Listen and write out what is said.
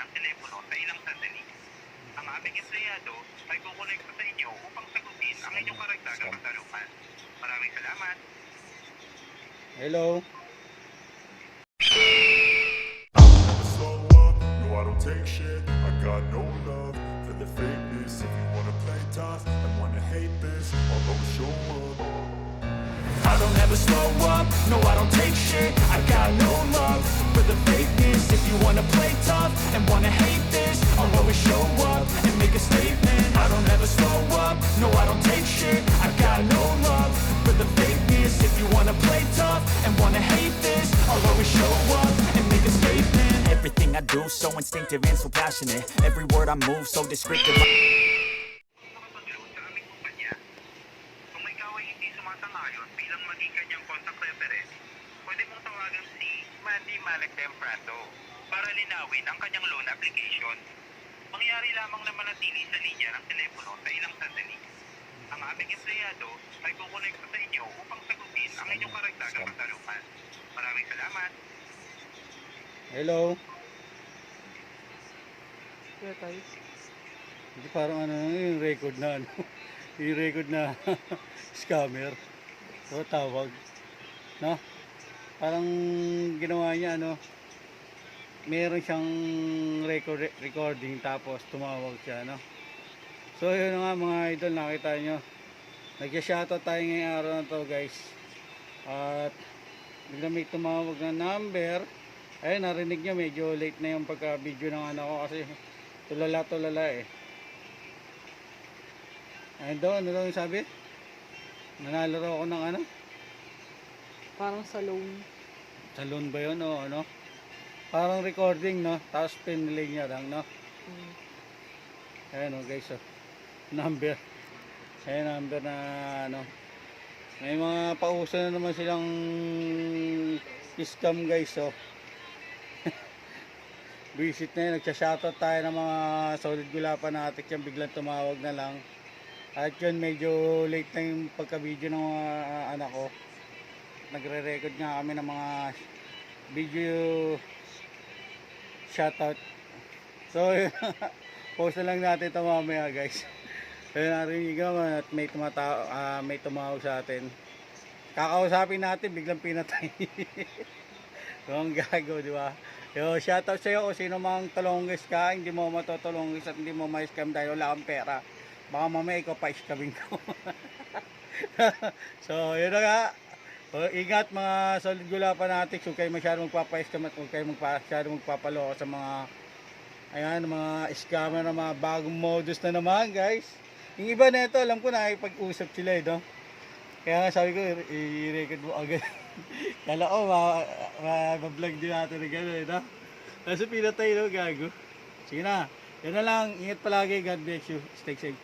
ng telepono sa ilang sandali. Ang aming empleyado ay kukonekta sa inyo upang sagutin ang inyong karagdagang katanungan. Maraming salamat. Hello. Slow up, no I don't take shit. I got no love for the fakeness. If you wanna play tough and wanna hate this, I'll always show up. I don't ever slow up, no I don't take shit. I got no love for the fakeness. If you wanna play tough and wanna hate this, I'll always show up and make a statement. I don't ever slow up, no I don't take shit. I got no love for the fakeness. If you wanna play tough and wanna hate this, I'll always show up and make a statement. Everything I do so instinctive and so passionate. Every word I move so descriptive. Makapag-load sa aming kumpanya. Kung ikaw ay hindi sumasang-ayon bilang maging kanyang contact reference, pwede mong tawagan si Mandy Malek Temprado para linawin ang kanyang loan application. Mangyari lamang na manatili sa linya ng telepono sa ilang sandali. Ang aming empleyado ay kukonekta sa inyo upang sagutin ang inyong karagdagang katanungan. Maraming salamat. Hello. Kaya tayo. Hindi parang ano yung record na ano. Yung record na scammer. O tawag. No? Parang ginawa niya ano. Meron siyang recording tapos tumawag siya no. So yun nga mga idol, nakita nyo. Nag-shoutout tayo ngayong araw na to guys. At bigla may tumawag na number. Ayun, narinig nyo, medyo late na yung pagka-video ng anak ko kasi tulala eh. Ayun daw, ano daw yung sabi? Nanalo raw ako ng ano? Parang sa loan. Salon ba yun o ano? Parang recording no? Tapos pinilay niya lang no? Ayun o guys o. Number. Ayun number na ano. May mga pauso na naman silang scam guys o. Visit na yun, nagsashoutout tayo ng mga solid gulapan natin yan, biglang tumawag na lang. At yun, medyo late na yung pagka-video ng mga anak ko. Nagre-record nga kami ng mga video shoutout. So, post na lang natin ito mamaya guys. Ayun, narinig naman at may tumawag sa atin. Kakausapin natin, biglang pinatay. Ang gago, di ba? Yo, shoutout sa iyo kung sino mang tulongis ka, hindi mo matutulongis at hindi mo ma-scam dahil wala kang pera. Baka mamaya ikaw pa iskamin ko. So, yun na nga. O, ingat mga solid gulapan natin. Huwag kayo masyadong magpapa-scam at huwag kayo masyadong magpapaloko sa mga ayan, mga scammer na mga bagong modus na naman guys. Yung iba na ito, alam ko na ipag-usap sila no? Kaya nga sabi ko, i-record mo agad. Kala ko, ma-vlog din natin na gano'n, no? Kasi pinatay, no, gago. Sige na, yun na lang. Ingat palagi. God bless you. Stay safe.